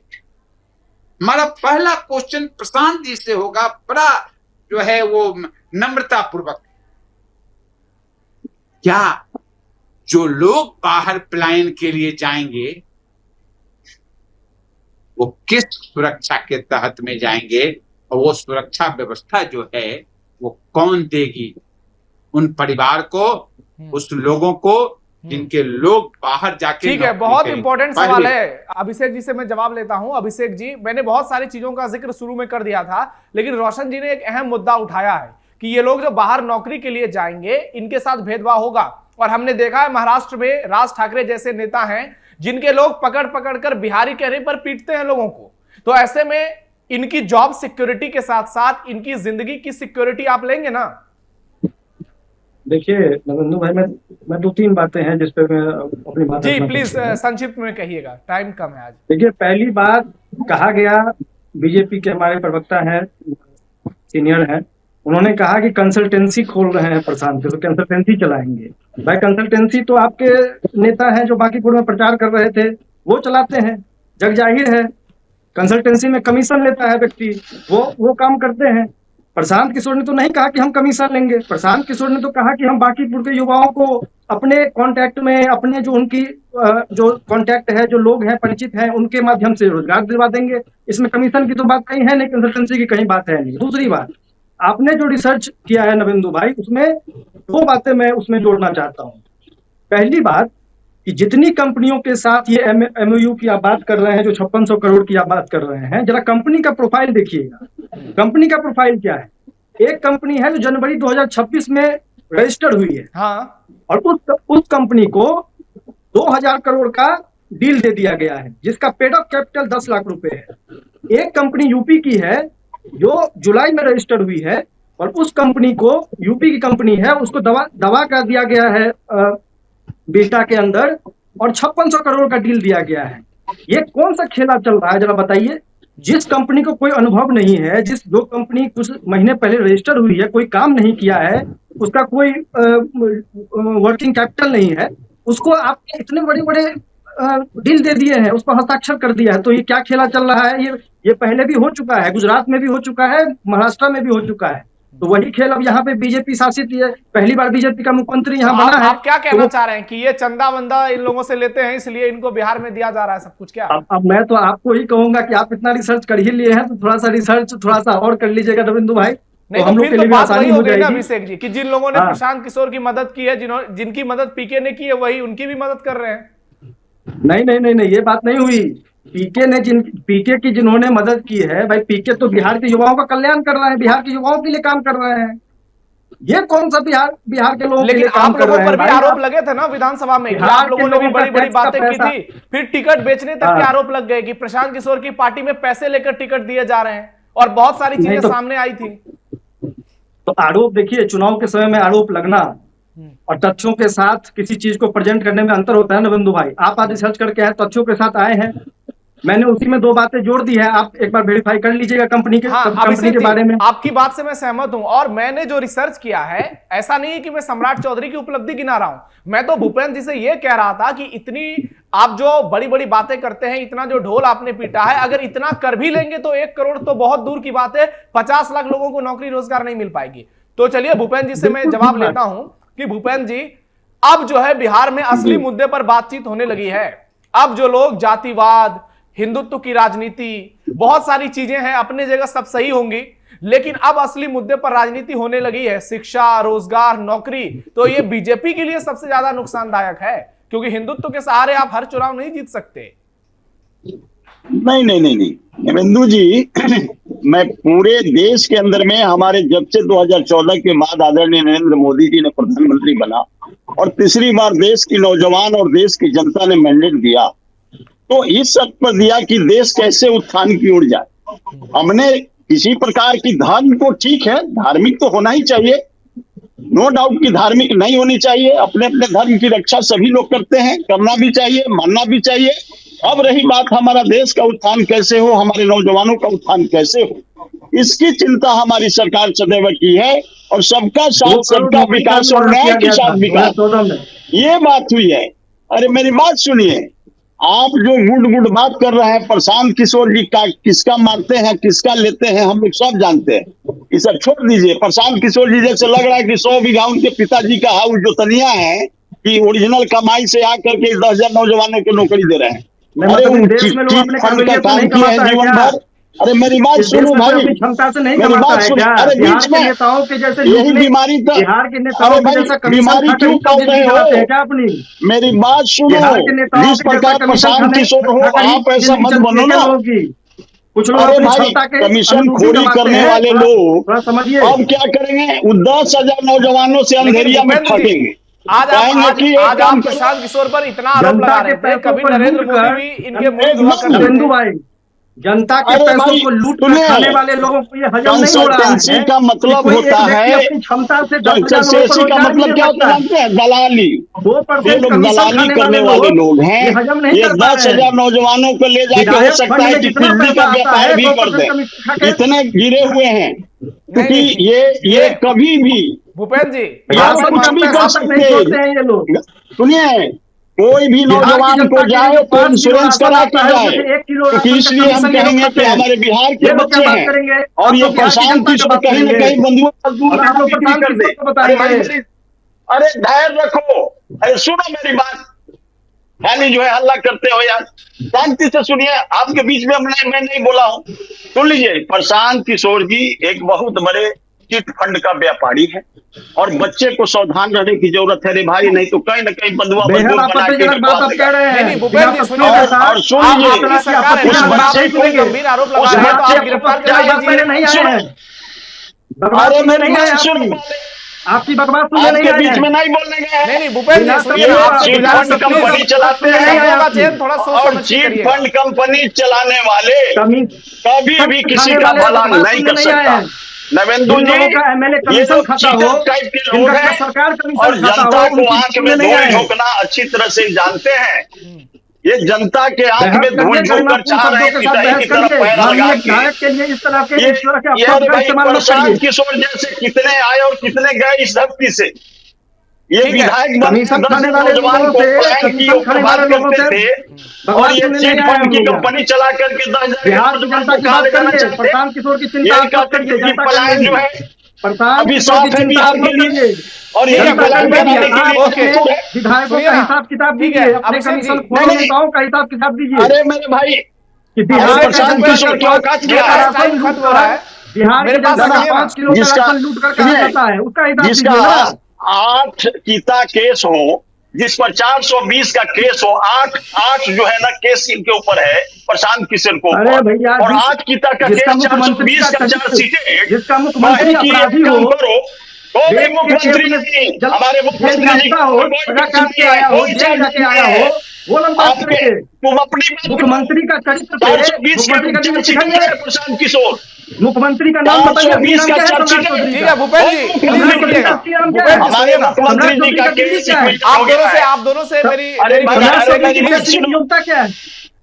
हमारा पहला क्वेश्चन प्रशांत जी से होगा, बड़ा जो है वो नम्रता पूर्वक, क्या जो लोग बाहर पलायन के लिए जाएंगे वो किस सुरक्षा के तहत में जाएंगे, और वो सुरक्षा व्यवस्था जो है वो कौन देगी उन परिवार को, उस लोगों को जिनके लोग बाहर जाके। ठीक है, बहुत इंपॉर्टेंट सवाल है। अभिषेक जी से मैं जवाब लेता हूं। अभिषेक जी, मैंने बहुत सारी चीजों का जिक्र शुरू में कर दिया था, लेकिन रोशन जी ने एक अहम मुद्दा उठाया है कि ये लोग जो बाहर नौकरी के लिए जाएंगे इनके साथ भेदभाव होगा। और हमने देखा है महाराष्ट्र में राज ठाकरे जैसे नेता हैं जिनके लोग पकड़ पकड़ कर बिहारी कहने पर पीटते हैं लोगों को। तो ऐसे में इनकी जॉब सिक्योरिटी के साथ साथ इनकी जिंदगी की सिक्योरिटी आप लेंगे ना? देखिए नवेंदु भाई, मैं 2-3 बातें हैं जिस पे मैं अपनी बात जी प्लीज संक्षिप्त में कहिएगा, टाइम कम है आज। देखिए, पहली बात कहा गया, बीजेपी के हमारे प्रवक्ता हैं, सीनियर हैं, उन्होंने कहा कि कंसल्टेंसी खोल रहे हैं प्रशांत किशोर, कंसल्टेंसी चलाएंगे। भाई कंसल्टेंसी तो आपके नेता हैं जो बांकीपुर में प्रचार कर रहे थे वो चलाते हैं, जग जाहिर है। कंसल्टेंसी में कमीशन लेता है व्यक्ति, वो काम करते हैं। प्रशांत किशोर ने तो नहीं कहा कि हम कमीशन लेंगे। प्रशांत किशोर ने तो कहा कि हम बांकीपुर के युवाओं को अपने कांटेक्ट में, अपने जो उनकी जो कांटेक्ट है, जो लोग हैं, परिचित हैं, उनके माध्यम से रोजगार दिलवा देंगे। इसमें कमीशन की तो बात कहीं है नहीं, कंसल्टेंसी की कहीं बात है नहीं। दूसरी बात, आपने जो रिसर्च किया है नवेंदु भाई, उसमें 2 बातें मैं उसमें जोड़ना चाहता हूँ। पहली बात कि जितनी कंपनियों के साथ ये MOU की आप बात कर रहे हैं, जो 5600 करोड़ की आप बात कर रहे हैं, जरा कंपनी का प्रोफाइल देखिएगा। कंपनी का प्रोफाइल क्या है? एक कंपनी है जो जनवरी 2026 में रजिस्टर्ड हुई है, हाँ, और उस कंपनी को 2000 करोड़ का डील दे दिया गया है, जिसका पेड अप कैपिटल 10 लाख रुपए है। एक कंपनी यूपी की है जो जुलाई में रजिस्टर्ड हुई है, और उस कंपनी को, यूपी की कंपनी है, उसको दवा कर दिया गया है बेटा के अंदर, और 5600 करोड़ का डील दिया गया है। ये कौन सा खेला चल रहा है जरा बताइए? जिस कंपनी को कोई अनुभव नहीं है, जो कंपनी कुछ महीने पहले रजिस्टर हुई है, कोई काम नहीं किया है, उसका कोई वर्किंग कैपिटल नहीं है, उसको आपने इतने बड़े बड़े डील दे दिए हैं, उस पर हस्ताक्षर कर दिया है। तो ये क्या खेला चल रहा है? ये पहले भी हो चुका है, गुजरात में भी हो चुका है, महाराष्ट्र में भी हो चुका है। तो वही खेल अब यहाँ पे बीजेपी शासित है, पहली बार बीजेपी का मुख्यमंत्री यहाँ बना है। आप क्या कहना चाह रहे हैं कि ये चंदा वंदा इन लोगों से लेते हैं इसलिए इनको बिहार में दिया जा रहा है सब कुछ? क्या अब मैं तो आपको ही कहूंगा कि आप इतना रिसर्च कर ही लिए हैं, तो थोड़ा सा रिसर्च थोड़ा सा और कर लीजिएगा नवेंदु भाई। नहीं, तो हम लोग के लिए भी आसानी हो जाएगी अभिषेक जी, कि जिन लोगों ने प्रशांत किशोर की मदद की है, जिनकी मदद पीके ने की है, वही उनकी भी मदद कर रहे हैं। नहीं, ये बात नहीं हुई। पीके की जिन्होंने मदद की है, भाई पीके तो बिहार के युवाओं का कल्याण कर रहे हैं, बिहार के युवाओं के लिए काम कर रहे हैं। ये कौन सा बिहार के लोगों के लिए काम कर रहे हैं? लेकिन आप लोगों पर भी आरोप लगे थे ना विधानसभा में, आप लोगों ने भी बड़ी बड़ी बातें की थी, फिर टिकट बेचने तक के आरोप लग गए कि प्रशांत किशोर की पार्टी में पैसे लेकर टिकट दिए जा रहे हैं, और बहुत सारी चीजें सामने आई थी। तो आरोप देखिए, चुनाव के समय में आरोप लगना और तथ्यों के साथ किसी चीज को प्रेजेंट करने में अंतर होता है नवेंदु भाई। आप आज रिसर्च करके आए, तथ्यों के साथ आए हैं, मैंने उसी में 2 बातें जोड़ दी है, आप एक बार वेरीफाई कर लीजिएगा कंपनी के बारे में। आपकी बात से मैं सहमत हूं, और मैंने जो रिसर्च किया है, ऐसा नहीं है कि मैं सम्राट चौधरी की उपलब्धि गिना रहा हूं। मैं तो भूपेंद्र जी से यह कह रहा था कि इतनी आप जो बड़ी बड़ी बातें करते हैं, इतना जो ढोल आपने पीटा है, अगर इतना कर भी लेंगे तो 1 करोड़ तो बहुत दूर की बात है, 50 लाख लोगों को नौकरी रोजगार नहीं मिल पाएगी। तो चलिए भूपेंद्र जी से मैं जवाब लेता हूं कि भूपेंद्र जी, अब जो है बिहार में असली मुद्दे पर बातचीत होने लगी है। अब जो लोग जातिवाद, हिंदुत्व की राजनीति, बहुत सारी चीजें हैं, अपने जगह सब सही होंगी, लेकिन अब असली मुद्दे पर राजनीति होने लगी है, शिक्षा, रोजगार, नौकरी। तो ये बीजेपी के लिए सबसे ज्यादा नुकसानदायक है, क्योंकि हिंदुत्व के सहारे आप हर चुनाव नहीं जीत सकते। नहीं नहीं नहीं नहीं नवेंदु जी मैं पूरे देश के अंदर में हमारे जब से 2014 के बाद आदरणीय नरेंद्र मोदी जी ने प्रधानमंत्री बना और तीसरी बार देश की नौजवान और देश की जनता ने मैंडेट दिया, तो इस शर्त पर दिया कि देश कैसे उत्थान की ओर जाए। हमने किसी प्रकार की धर्म को, ठीक है धार्मिक तो होना ही चाहिए, नो डाउट कि धार्मिक नहीं होनी चाहिए, अपने अपने धर्म की रक्षा सभी लोग करते हैं, करना भी चाहिए, मानना भी चाहिए। अब रही बात हमारा देश का उत्थान कैसे हो, हमारे नौजवानों का उत्थान कैसे हो, इसकी चिंता हमारी सरकार सदैव की है और सबका साथ, सबका विकास और न्याय के साथ विकास, ये बात हुई है। अरे मेरी बात सुनिए, आप जो गुड बात कर रहे हैं प्रशांत किशोर जी का, किसका मारते हैं किसका लेते हैं हम लोग सब जानते हैं, ये सब छोड़ दीजिए। प्रशांत किशोर जी जैसे लग रहा है कि 100 बीघा उनके पिताजी का हाउस जो तनिया है कि ओरिजिनल कमाई से आकर के 10,000 नौजवानों को नौकरी दे रहे हैं। अरे फंड का काम किया है जीवन भर। अरे मेरी बात सुनो भाई, क्षमता से नहीं मेरी बात सुनो। अरे बीच में नेताओं के जैसे यही बीमारी था, बिहार के नेताओं के जैसा बीमारी क्यों कर रहे हो? क्या अपनी मेरी बात सुनो, जिस प्रकार प्रशांत किशोर हो आप ऐसा मत बनो ना। कुछ लोग अरे अपनी भाई क्षमता के कमीशन खोरी करने वाले लोग समझिए अब क्या करेंगे, वो 10,000 नौजवानों से अंधेरिया में ठगेंगे। आज आप प्रशांत किशोर पर इतना आरोप लगा रहे थे, कभी नरेंद्र मोदी भी इनके मुंह दुआ कर रहे थे। भाई जनता के पैसों को लूट कर खाने वाले लोगों को ये हजम नहीं हो रहा है। का मतलब होता है, क्षमता से कंसल्टेंसी का मतलब क्या होता है जानते हैं? दलाली। ये लोग दलाली करने वाले लोग हैं। ये 10,000 नौजवानों को ले जाके हो सकता है कि बिजली का व्यापार भी कर दे, इतने गिरे हुए हैं क्योंकि ये कभी भी भूपेंद्र जी कुछ भी कर सकते हैं। सुनिए, कोई भी नौजवान को जाए तो इंश्योरेंस करा के जाए, क्योंकि इसलिए हम कहेंगे कि हमारे बिहार के बच्चे हैं और ये प्रशांत किशोर कहीं न कहीं बंधुआ कर दे। अरे धैर्य रखो, अरे सुनो मेरी बात, खाली जो है हल्ला करते हो यार, शांति से सुनिए। आपके बीच में मैं नहीं बोला हूँ, सुन लीजिए। प्रशांत किशोर जी एक बहुत बड़े चिट फंड का व्यापारी है और बच्चे को सावधान रहने की जरूरत है रे भाई, नहीं तो कहीं न कहीं बंधुआ बात आप कह रहे हैं। भूपेंद्र सुनिए और सुनिए उस बच्चे को गंभीर आरोप लगा रहे हैं, तो आप गिरफ्तार कराइए। नहीं आए हैं, अरे मेरी बात सुन, आपकी बकवास सुनने नहीं आपके बीच में नहीं बोलने गए। नहीं भूपेंद्र जी सुनिए, चिट फंड कंपनी चलाते हैं थोड़ा और चिट फंड कंपनी चलाने वाले कभी भी किसी का भला नहीं कर सकता। नवेंदु जी ये लोग चीटर टाइप के लोग हैं और जनता को आंख में धूल झोंकना अच्छी तरह से जानते हैं। ये जनता के आंख में धूल झोंक कर चाह रहे हैं पिटाई की तरफ पैर लगा के। ये भाई प्रशांत किशोर जैसे कितने आए और कितने गए इस धरती से। ये विधायक नौजवान को प्लान की बात करते थे और ये चिट फंड की कंपनी चला करके 10,000 जनता की बात करिए। प्रशांत किशोर की चिंता प्लान जो है अभी साफ है बिहार के लिए और ये विधायकों का हिसाब किताब दीजिए, अपने कमीशन खोले नेताओं का हिसाब किताब दीजिए। अरे मेरे भाई बिहार प्रशांत किशोर की औकात क्या है? बिहार में 5 किलो का राशन लूट कर कहा जाता है, उसका हिसाब दीजिए। 8 गीता केस हो जिस पर 420 का केस हो, 8 जो है ना केस इनके ऊपर है प्रशांत किशोर को, और 8 गीता का केस 420 का चार्जशीट, जिसका मुख्यमंत्री अपराधी हो, मुख्यमंत्री नहीं, हमारे मुख्यमंत्री जी आया हो, जेल जाके आया हो, वो आपके तुम अपनी मुख्यमंत्री का चरित्र 420 का प्रशांत किशोर, मुख्यमंत्री का नाम बताइए। 420 का चार्जशीट। ठीक है भूपेंद्र जी, हमारे मुख्यमंत्री जी का केस आप दोनों से मेरी योग्यता क्या है?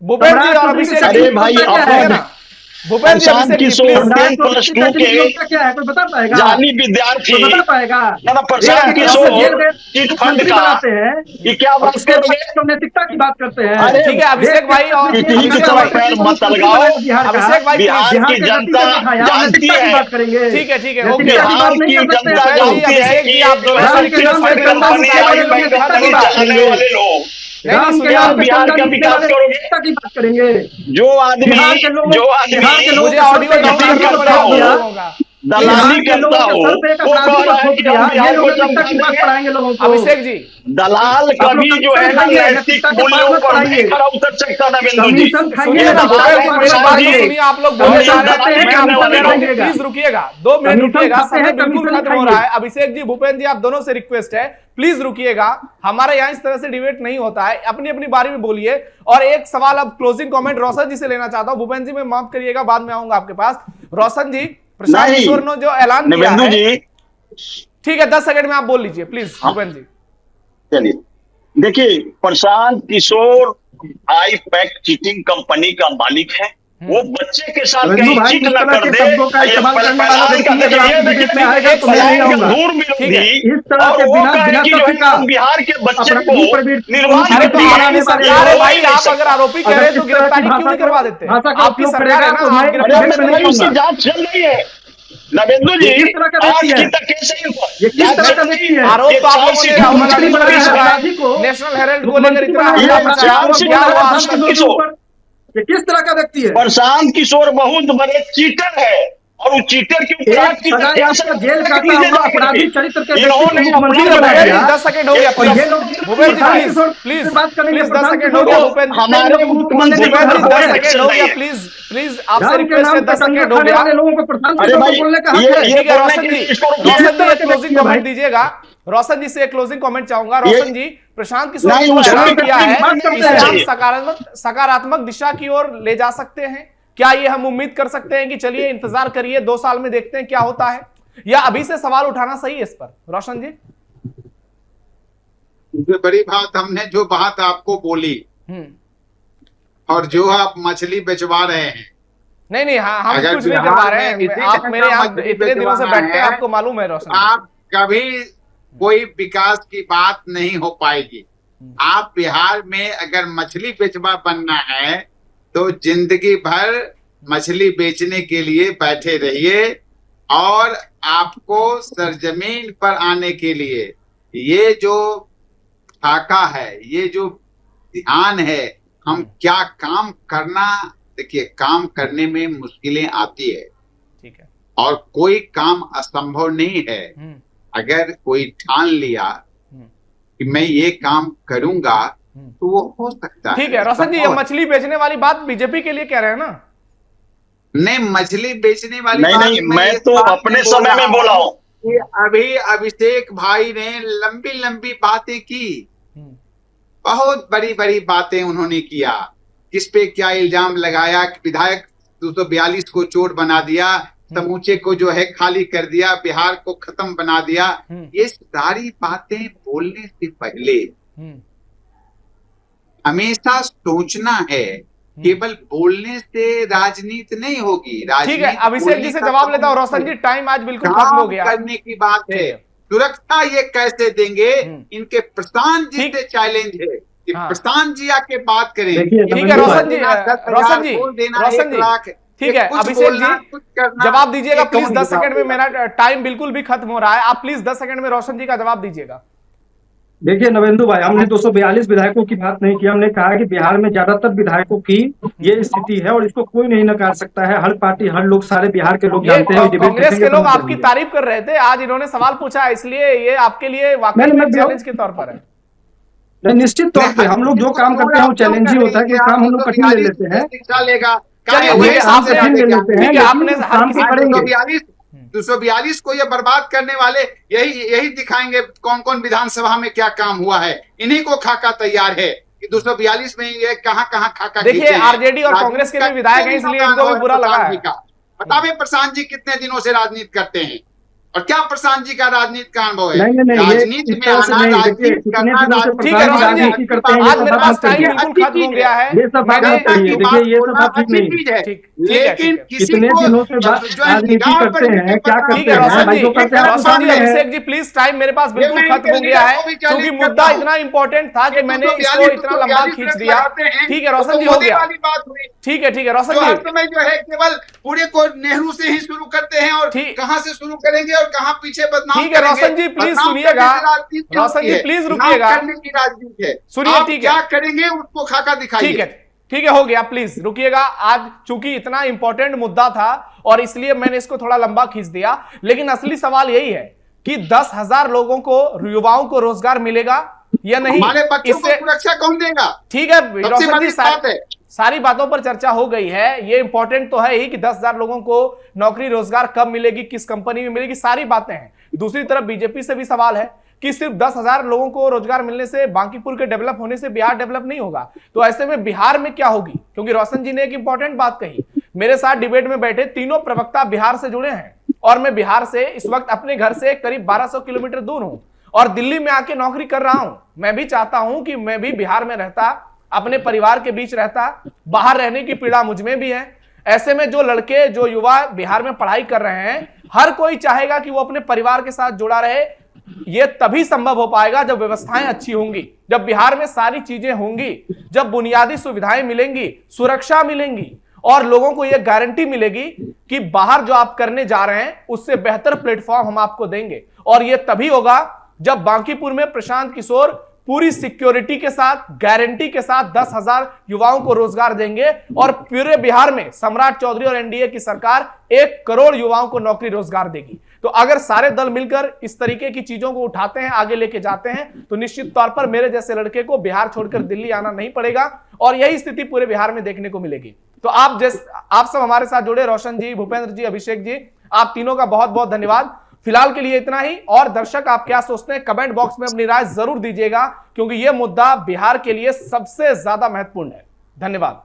भूपेंद्र जी और अभिषेक, अरे भाई प्रशांत किशोर 10+2 के क्या है, कोई बता पाएगा? जाली विद्यार्थी बता पाएगा? प्रशांत किशोर चिट फंड का ये क्या बात करोगे? नैतिकता की बात करते हैं। ठीक है अभिषेक भाई और पैर मत लगाओ, अभिषेक भाई बिहार की जनता जानती है। ठीक है ओके, बिहार की जनता जानती है कि आप कंपनी चलाने वाले लोग बिहार का विकास करोगे की बात करेंगे। जो आदमी मुझे ऑडियो दलाली करता हो, वो कह रहा है कि हम बिहार को जनता पढ़ाएंगे लोगों को। अभिषेक जी, दलाल कभी जो है ना नैतिक मूल्यों पर नहीं खरा उतर सकता नवेंदु जी। सुनिए ना भूपेंद्र जी, मेरी बात तो सुनिए, आप लोग बोलने जा रहे हैं, मैं आपको कह रहा हूं कि प्लीज रुकिएगा, 2 मिनट रुकिएगा, समय बिल्कुल खत्म हो रहा है। अभिषेक जी, भूपेंद्र जी, आप दोनों से रिक्वेस्ट है, प्लीज रुकिएगा, हमारे यहाँ इस तरह से डिबेट नहीं होता है, अपनी अपनी बारी में बोलिए। और एक सवाल अब क्लोजिंग कमेंट रोशन जी से लेना चाहता हूं। भूपेंद्र जी, मैं माफ करिएगा, बाद में आऊंगा आपके पास। रोशन जी, प्रशांत किशोर ने जो ऐलान किया है, ठीक है, 10 सेकंड में आप बोल लीजिए प्लीज भूपेंद्र जी। चलिए, देखिए, प्रशांत किशोर आई पैक चीटिंग कंपनी का मालिक है। वो बच्चे के साथ कहीं चीट न कर दे, धूर विरोधी, और वो कहे कि जो है हम बिहार के बच्चे को निर्वाचित भाई, आप अगर आरोपी कह रहे हैं तो गिरफ्तारी क्यों नहीं करवा देते? आपकी सरकार है ना, आप गिरफ्तारी उसकी जांच चल रही है नवेंदु जी। आज की तक कैसे आरोप तो आप लोगों ने राहुल गांधी को, नेशनल हेराल्ड को लेकर इतना हल्ला मचाया, क्या हुआ? ये किस तरह का व्यक्ति है? प्रशांत किशोर बहुत बड़े चीटर है, और उस चीटर के ऊपर जेल काटा हुआ अपराधी चरित्र के इन्होंने 10 सेकंड हो गया भूपेंद्र जी, प्लीज 10 सेकंड हो गया भूपेंद्र, हमारे मुख्यमंत्री 10 सेकंड हो गया, प्लीज आपसे रिक्वेस्ट है, 10 सेकंड हो गया। अरे भाई, ठीक है रोशन जी, क्लोजिंग कमेंट दीजिएगा। रोशन जी से क्लोजिंग कमेंट चाहूंगा। रोशन जी, प्रशांत किशोर ने ऐलान किया है, इसे आप सकारात्मक दिशा की ओर ले जा सकते हैं क्या? ये हम उम्मीद कर सकते हैं कि चलिए इंतजार करिए, 2 साल में देखते हैं क्या होता है, या अभी से सवाल उठाना सही है इस पर? रोशन जी, बड़ी बात, हमने जो बात आपको बोली और जो आप मछली बेचवा रहे हैं, नहीं, हाँ, हम कुछ नहीं करवा रहे हैं, आप मेरे यहाँ इतने दिनों से बैठते हैं, आपको मालूम है रोशन, आप कभी कोई विकास की बात नहीं हो पाएगी। आप बिहार में अगर मछली बेचवा बनना है तो जिंदगी भर मछली बेचने के लिए बैठे रहिए, और आपको सरजमीन पर आने के लिए ये जो खाका है, ये जो ध्यान है, हम क्या काम करना, देखिए, काम करने में मुश्किलें आती है, ठीक है, और कोई काम असंभव नहीं है। अगर कोई ठान लिया कि मैं ये काम करूंगा तो वो हो सकता है। ठीक है रोशन जी, ये मछली बेचने वाली बात बीजेपी के लिए कह रहे हैं ना? नहीं, मछली बेचने वाली नहीं, मैं तो अपने समय में बोला हूँ। अभी अभिषेक भाई ने लंबी लंबी बातें की, बहुत बड़ी बड़ी बातें उन्होंने किया, किस पे क्या इल्जाम लगाया, विधायक 242 को चोर बना दिया, समूचे को जो है खाली कर दिया, बिहार को खत्म बना दिया। ये सारी बातें बोलने से पहले हमेशा सोचना है, केवल बोलने से राजनीति नहीं होगी। ठीक है, अभिषेक जी से जवाब लेता हूँ। रोशन जी, टाइम आज बिल्कुल खत्म हो गया, करने की बात है। सुरक्षा ये कैसे देंगे, इनके प्रशांत जी से चैलेंज है कि प्रशांत जी आके बात करें। ठीक है रोशन जी, रोशन जी, ठीक है, अभिषेक जी जवाब दीजिएगा प्लीज, 10 सेकंड में, मेरा टाइम बिल्कुल भी खत्म हो रहा है, आप प्लीज 10 सेकंड में रोशन जी का जवाब दीजिएगा। देखिए नवेंदु भाई, हमने 242 विधायकों की बात नहीं की, हमने कहा कि बिहार में ज्यादातर विधायकों की ये स्थिति है और इसको कोई नहीं नकार सकता है। हर पार्टी, हर लोग, सारे बिहार के लोग जानते हैं। कांग्रेस के लोग आपकी तारीफ कर रहे थे, आज इन्होंने सवाल पूछा, इसलिए ये आपके लिए वाकई में चैलेंज के तौर पर है। नहीं, निश्चित तौर पे हम लोग जो काम करते हैं वो चैलेंज ही होता है, कि काम हम लोग कठिन ले लेते हैं। शिक्षा लेगा, चलिए आप कठिन ले लेते हैं, आपने काम की करेंगे। 242 को ये बर्बाद करने वाले यही दिखाएंगे कौन कौन विधानसभा में क्या काम हुआ है। इन्हीं को खाका तैयार है कि 242 में ये कहां खाका। देखिए, आरजेडी और कांग्रेस के भी विधायक हैं, इसलिए इनको भी बुरा लगा है। बतावे प्रशांत जी कितने दिनों से राजनीति करते हैं, और क्या प्रशांत जी का राजनीति का अनुभव है? नहीं, राजनीति में आना, राजनीति करना। ठीक है रोशन जी, आज मेरे पास टाइम बिल्कुल खत्म हो गया है, ये सब बात देखिए, ये सब बात ठीक नहीं है। लेकिन किसी कितने दिनों से राजनीति करते हैं, क्या करते हैं? रोशन जी, अभिषेक जी प्लीज, टाइम मेरे पास बिल्कुल खत्म हो गया है, क्योंकि मुद्दा इतना इंपॉर्टेंट था कि मैंने इसको इतना लंबा खींच दिया। ठीक है रोशन जी, हो गया, ठीक है रोशन जी, में जो है केवल पूरे को नेहरू से ही शुरू करते हैं, और कहां से शुरू करेंगे और कहां पीछे बदनाम। ठीक है रोशन जी, प्लीज सुनिएगा, रोशन जी प्लीज रुकिएगा, करने की राजनीति है। सुनिए, ठीक है, क्या करेंगे उसको खाका दिखाइए। ठीक है, ठीक है, हो गया, प्लीज रुकिएगा। आज चूंकि इतना इंपॉर्टेंट मुद्दा था और इसलिए मैंने इसको थोड़ा लंबा खींच दिया, लेकिन असली सवाल यही है कि 10,000 लोगों को, युवाओं को रोजगार मिलेगा या नहीं। हमारे बच्चों को सुरक्षा कौन देगा? ठीक है सबसे रोशन बड़ी जी, बात है। सारी बातों पर चर्चा हो गई है। ये इंपॉर्टेंट तो है ही कि 10,000 लोगों को नौकरी रोजगार कब मिलेगी, किस कंपनी में मिलेगी, सारी बातें हैं। दूसरी तरफ बीजेपी से भी सवाल है कि सिर्फ 10,000 लोगों को रोजगार मिलने से, बांकीपुर के डेवलप होने से बिहार डेवलप नहीं होगा। तो ऐसे में बिहार में क्या होगी? क्योंकि रोशन जी ने एक इंपॉर्टेंट बात कही। मेरे साथ डिबेट में बैठे तीनों प्रवक्ता बिहार से जुड़े हैं और मैं बिहार से इस वक्त अपने घर से करीब 1200 किलोमीटर दूर हूं और दिल्ली में आके नौकरी कर रहा हूं। मैं भी चाहता हूं कि मैं भी बिहार में रहता, अपने परिवार के बीच रहता। बाहर रहने की पीड़ा मुझ में भी है। ऐसे में जो लड़के, जो युवा बिहार में पढ़ाई कर रहे हैं, हर कोई चाहेगा कि वो अपने परिवार के साथ जुड़ा रहे। ये तभी संभव हो पाएगा जब व्यवस्थाएं अच्छी होंगी, जब बिहार में सारी चीजें होंगी, जब बुनियादी सुविधाएं मिलेंगी, सुरक्षा मिलेंगी और लोगों को यह गारंटी मिलेगी कि बाहर जो आप करने जा रहे हैं उससे बेहतर प्लेटफॉर्म हम आपको देंगे। और यह तभी होगा जब बांकीपुर में प्रशांत किशोर पूरी सिक्योरिटी के साथ, गारंटी के साथ 10,000 युवाओं को रोजगार देंगे और पूरे बिहार में सम्राट चौधरी और एनडीए की सरकार 1 करोड़ युवाओं को नौकरी रोजगार देगी। तो अगर सारे दल मिलकर इस तरीके की चीजों को उठाते हैं, आगे लेके जाते हैं, तो निश्चित तौर पर मेरे जैसे लड़के को बिहार छोड़कर दिल्ली आना नहीं पड़ेगा और यही स्थिति पूरे बिहार में देखने को मिलेगी। तो आप सब हमारे साथ जुड़े, रोशन जी, भूपेंद्र जी, अभिषेक जी, आप तीनों का बहुत बहुत धन्यवाद। फिलहाल के लिए इतना ही। और दर्शक, आप क्या सोचते हैं कमेंट बॉक्स में अपनी राय जरूर दीजिएगा, क्योंकि यह मुद्दा बिहार के लिए सबसे ज्यादा महत्वपूर्ण है। धन्यवाद।